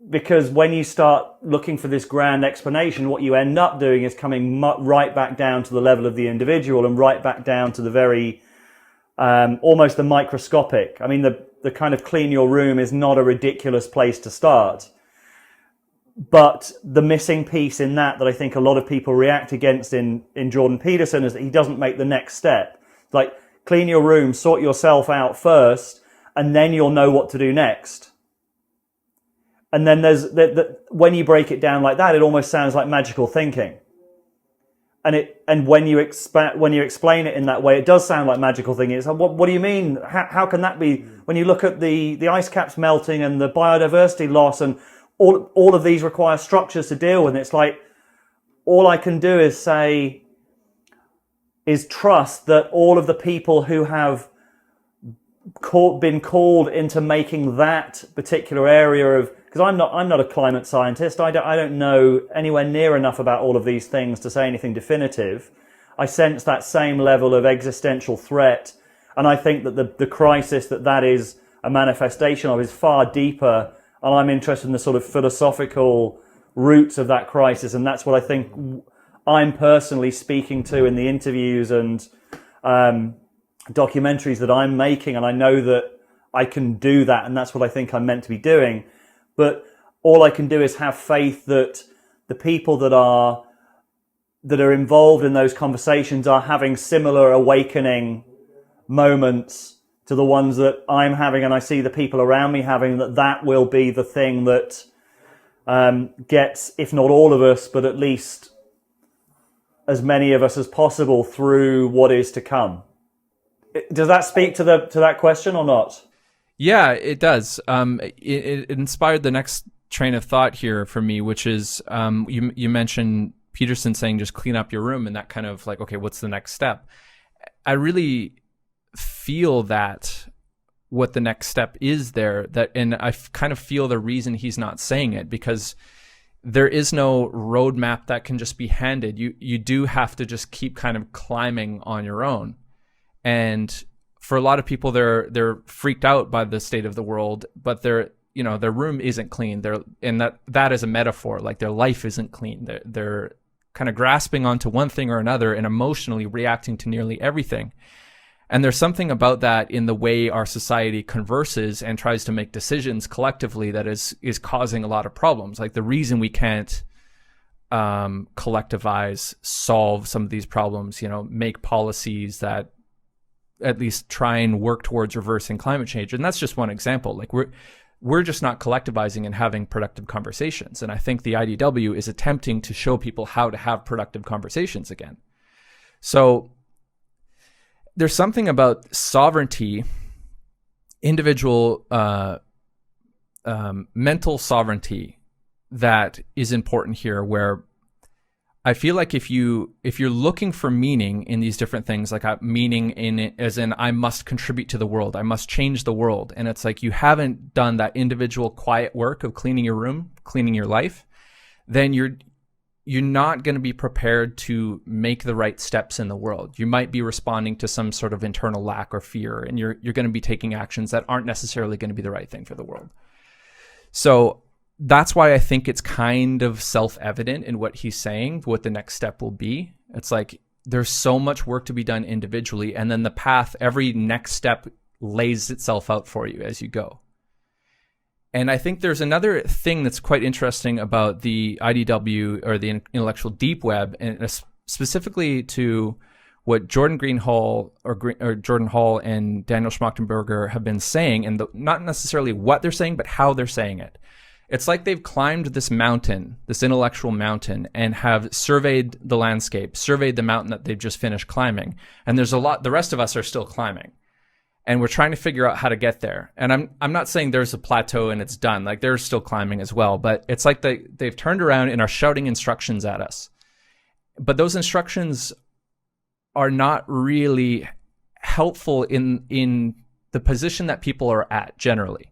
because when you start looking for this grand explanation, what you end up doing is coming right back down to the level of the individual and right back down to the very, almost the microscopic. I mean, the kind of clean your room is not a ridiculous place to start. But the missing piece in that I think a lot of people react against in Jordan Peterson is that he doesn't make the next step. Like, clean your room, sort yourself out first, and then you'll know what to do next. And then when you break it down like that, it almost sounds like magical thinking. And when you explain it in that way, it does sound like magical thinking. It's like, what do you mean? How can that be? When you look at the ice caps melting and the biodiversity loss, and all of these require structures to deal with. And it's like, all I can do is trust that all of the people who have been called into making that particular area of, because I'm not a climate scientist. I don't know anywhere near enough about all of these things to say anything definitive. I sense that same level of existential threat, and I think that the crisis that is a manifestation of is far deeper, and I'm interested in the sort of philosophical roots of that crisis, and that's what I think I'm personally speaking to in the interviews and documentaries that I'm making, and I know that I can do that, and that's what I think I'm meant to be doing. But all I can do is have faith that the people that are involved in those conversations are having similar awakening moments to the ones that I'm having, and I see the people around me having, that will be the thing that gets, if not all of us, but at least as many of us as possible through what is to come. Does that speak to that question or not? Yeah, it does. It inspired the next train of thought here for me, which is you mentioned Peterson saying just clean up your room, and that kind of like, okay, what's the next step? I really feel that what the next step is there, and I kind of feel the reason he's not saying it, because there is no roadmap that can just be handed. You do have to just keep kind of climbing on your own. And for a lot of people, they're freaked out by the state of the world, but their room isn't clean. And that is a metaphor. Like, their life isn't clean. They're kind of grasping onto one thing or another and emotionally reacting to nearly everything. And there's something about that in the way our society converses and tries to make decisions collectively that is causing a lot of problems. Like, the reason we can't collectivize, solve some of these problems, make policies that at least try and work towards reversing climate change. And that's just one example. Like, we're just not collectivizing and having productive conversations. And I think the IDW is attempting to show people how to have productive conversations again. So there's something about sovereignty, individual mental sovereignty, that is important here, where I feel like if you're looking for meaning in these different things, like meaning in it as in I must contribute to the world, I must change the world, and it's like you haven't done that individual quiet work of cleaning your room, cleaning your life, then you're not going to be prepared to make the right steps in the world. You might be responding to some sort of internal lack or fear, and you're going to be taking actions that aren't necessarily going to be the right thing for the world. So that's why I think it's kind of self-evident in what he's saying, what the next step will be. It's like there's so much work to be done individually, and then the path, every next step lays itself out for you as you go. And I think there's another thing that's quite interesting about the IDW, or the intellectual deep web, and specifically to what Jordan Greenhall or Jordan Hall and Daniel Schmachtenberger have been saying, and not necessarily what they're saying, but how they're saying it. It's like they've climbed this mountain, this intellectual mountain, and have surveyed the landscape, surveyed the mountain that they've just finished climbing. And there's a lot, the rest of us are still climbing. And we're trying to figure out how to get there. And I'm not saying there's a plateau and it's done. Like, they're still climbing as well. But it's like they've turned around and are shouting instructions at us. But those instructions are not really helpful in the position that people are at generally.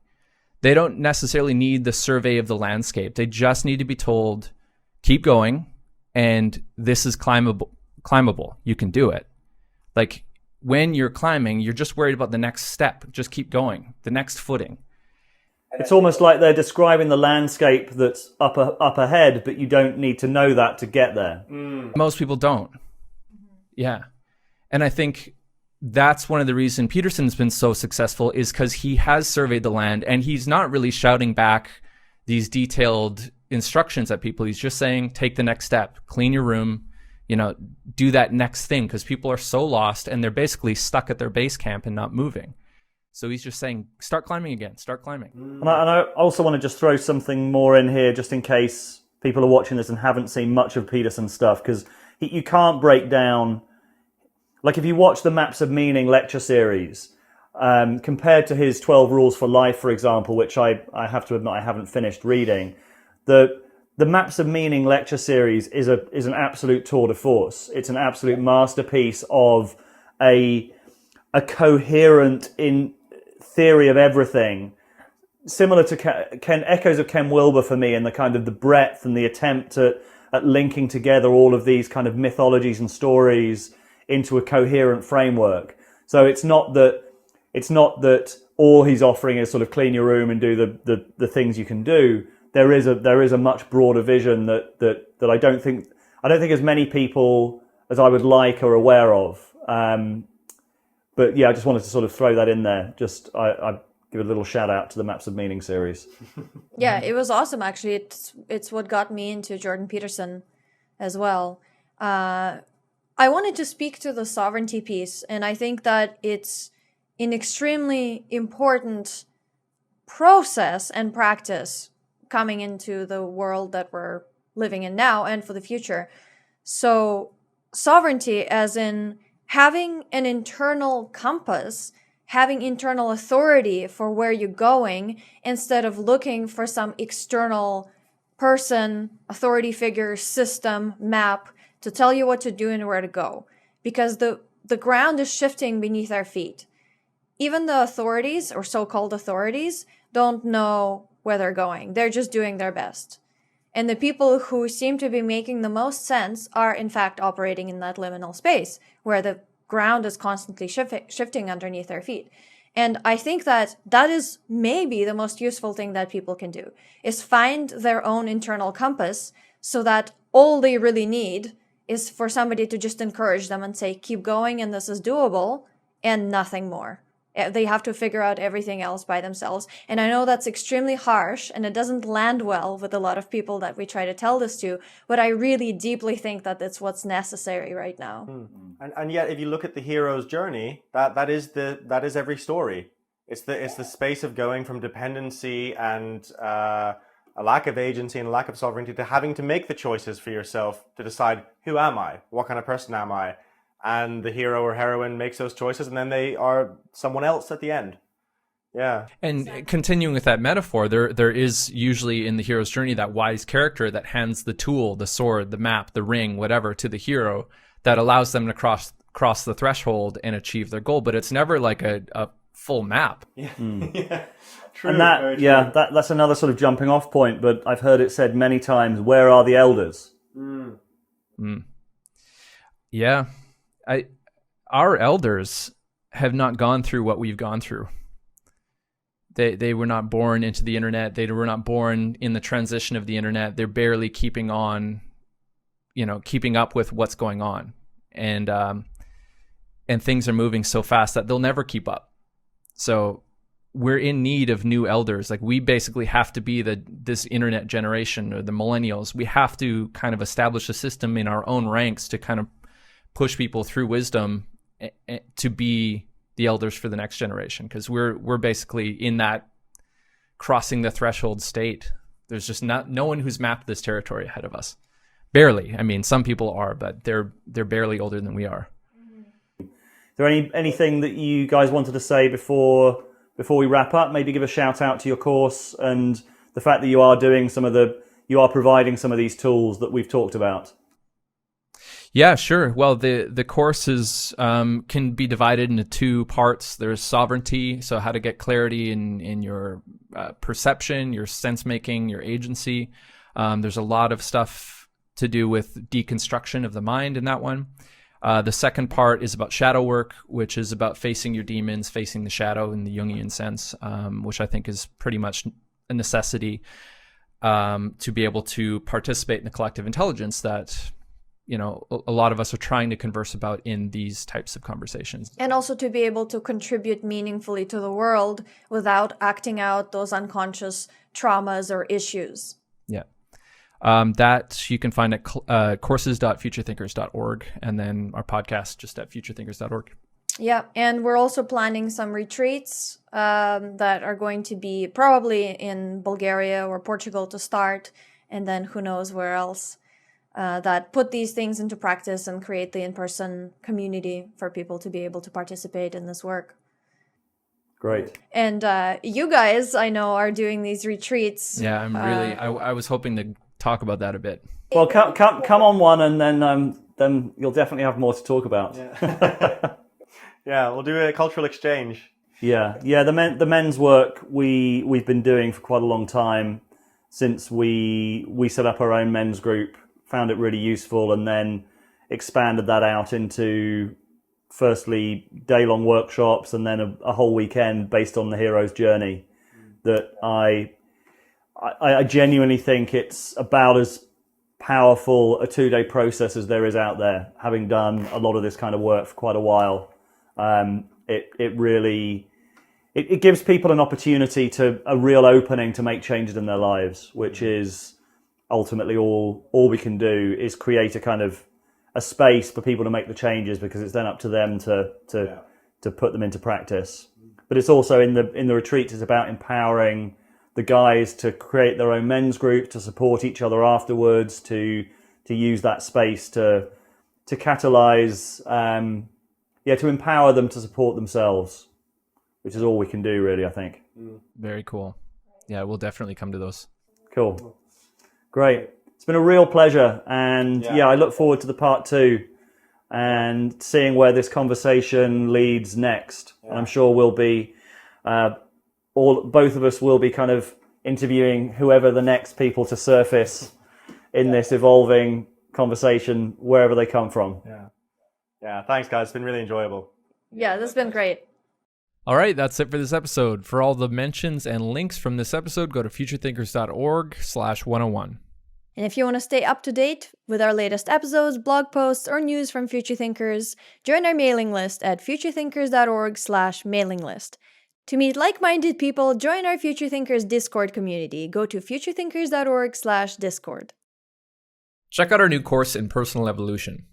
They don't necessarily need the survey of the landscape. They just need to be told, keep going, and this is climbable. You can do it. Like, when you're climbing, you're just worried about the next step. Just keep going, the next footing. It's almost like they're describing the landscape that's up ahead, but you don't need to know that to get there. Most people don't. Yeah. And I think that's one of the reasons Peterson's been so successful, is because he has surveyed the land, and he's not really shouting back these detailed instructions at people. He's just saying, take the next step, clean your room, do that next thing, because people are so lost and they're basically stuck at their base camp and not moving. So he's just saying, start climbing again, start climbing. And I also want to just throw something more in here, just in case people are watching this and haven't seen much of Peterson's stuff, because you can't break down. Like, if you watch the Maps of Meaning lecture series, compared to his 12 Rules for Life, for example, which I have to admit I haven't finished reading, the Maps of Meaning lecture series is an absolute tour de force. It's an absolute masterpiece of a coherent in theory of everything, similar to echoes of Ken Wilber for me, in the kind of the breadth and the attempt at linking together all of these kind of mythologies and stories into a coherent framework. So it's not that all he's offering is sort of clean your room and do the things you can do. There is a much broader vision that I don't think as many people as I would like are aware of. But yeah, I just wanted to sort of throw that in there. Just I give a little shout out to the Maps of Meaning series. Yeah, it was awesome actually. It's what got me into Jordan Peterson as well. I wanted to speak to the sovereignty piece, and I think that it's an extremely important process and practice coming into the world that we're living in now and for the future. So sovereignty, as in having an internal compass, having internal authority for where you're going, instead of looking for some external person, authority figure, system, map to tell you what to do and where to go. Because the ground is shifting beneath our feet. even the authorities or so-called authorities don't know where they're going. They're just doing their best. And the people who seem to be making the most sense are in fact operating in that liminal space where the ground is constantly shifting underneath their feet. And I think that that is maybe the most useful thing that people can do, is find their own internal compass so that all they really need is for somebody to just encourage them and say, keep going and this is doable, and nothing more. They have to figure out everything else by themselves. And I know that's extremely harsh and it doesn't land well with a lot of people that we try to tell this to, but I really deeply think that it's what's necessary right now. And yet, if you look at the hero's journey, that is every story. It's the space of going from dependency and a lack of agency and a lack of sovereignty to having to make the choices for yourself to decide, who am I? What kind of person am I? And the hero or heroine makes those choices, and then they are someone else at the end. Yeah. And continuing with that metaphor, there is usually in the hero's journey that wise character that hands the tool, the sword, the map, the ring, whatever, to the hero that allows them to cross the threshold and achieve their goal. But it's never like a full map. Yeah. Yeah. True. And that's another sort of jumping off point, but I've heard it said many times, where are the elders? Yeah. Our elders have not gone through what we've gone through. They were not born into the internet. They were not born in the transition of the internet. They're barely keeping up with what's going on. And things are moving so fast that they'll never keep up. So we're in need of new elders. Like, we basically have to be this internet generation, or the millennials. We have to kind of establish a system in our own ranks to kind of push people through wisdom to be the elders for the next generation, because we're basically in that crossing the threshold state. There's just no one who's mapped this territory ahead of us. Barely. I mean, some people are, but they're barely older than we are. Is there anything that you guys wanted to say before we wrap up? Maybe give a shout out to your course and the fact that you are providing some of these tools that we've talked about. Yeah, sure. Well, the courses can be divided into two parts. There's sovereignty, so how to get clarity in your perception, your sense making, your agency. There's a lot of stuff to do with deconstruction of the mind in that one. The second part is about shadow work, which is about facing your demons, facing the shadow in the Jungian sense, which I think is pretty much a necessity to be able to participate in the collective intelligence that a lot of us are trying to converse about in these types of conversations. And also to be able to contribute meaningfully to the world without acting out those unconscious traumas or issues. Yeah. That you can find at courses.futurethinkers.org, and then our podcast just at futurethinkers.org. Yeah, and we're also planning some retreats that are going to be probably in Bulgaria or Portugal to start, and then who knows where else. That put these things into practice and create the in-person community for people to be able to participate in this work. Great. And you guys, I know, are doing these retreats. Yeah, I'm really. I was hoping to talk about that a bit. Well, come on one, and then you'll definitely have more to talk about. Yeah, yeah, we'll do a cultural exchange. Yeah. The men's work we've been doing for quite a long time, since we set up our own men's group. Found it really useful, and then expanded that out into firstly day-long workshops, and then a whole weekend based on the hero's journey. That I genuinely think it's about as powerful a 2-day process as there is out there. Having done a lot of this kind of work for quite a while, it really gives people an opportunity to a real opening to make changes in their lives, which is ultimately all we can do, is create a kind of a space for people to make the changes, because it's then up to them to put them into practice. But it's also in the retreats, it's about empowering the guys to create their own men's group, to support each other afterwards, to use that space to catalyze, to empower them to support themselves, which is all we can do, really, I think. Very cool. Yeah, we'll definitely come to those. Cool. Great. It's been a real pleasure, and I look forward to the part 2 and seeing where this conversation leads next. And I'm sure we'll be, both of us will be kind of interviewing whoever the next people to surface in this evolving conversation, wherever they come from. Yeah, thanks guys, it's been really enjoyable. Yeah, this has been great. All right, that's it for this episode. For all the mentions and links from this episode, go to futurethinkers.org/101. And if you want to stay up to date with our latest episodes, blog posts, or news from Future Thinkers, join our mailing list at futurethinkers.org/mailing list. To meet like-minded people, join our Future Thinkers Discord community. Go to futurethinkers.org/discord. Check out our new course in personal evolution.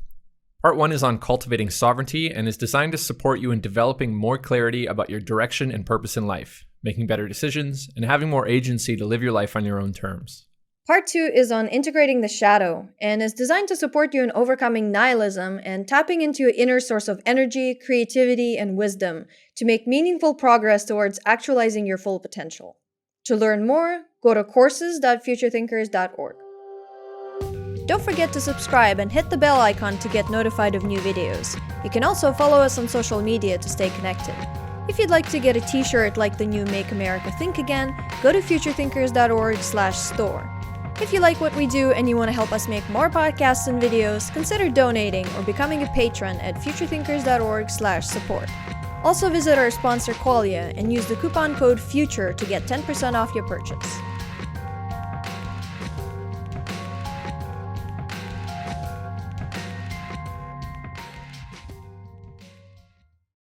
Part 1 is on cultivating sovereignty and is designed to support you in developing more clarity about your direction and purpose in life, making better decisions, and having more agency to live your life on your own terms. Part 2 is on integrating the shadow and is designed to support you in overcoming nihilism and tapping into your inner source of energy, creativity, and wisdom to make meaningful progress towards actualizing your full potential. To learn more, go to courses.futurethinkers.org. Don't forget to subscribe and hit the bell icon to get notified of new videos. You can also follow us on social media to stay connected. If you'd like to get a t-shirt like the new Make America Think Again, go to futurethinkers.org/store. If you like what we do and you want to help us make more podcasts and videos, consider donating or becoming a patron at futurethinkers.org/support. Also visit our sponsor Qualia and use the coupon code FUTURE to get 10% off your purchase.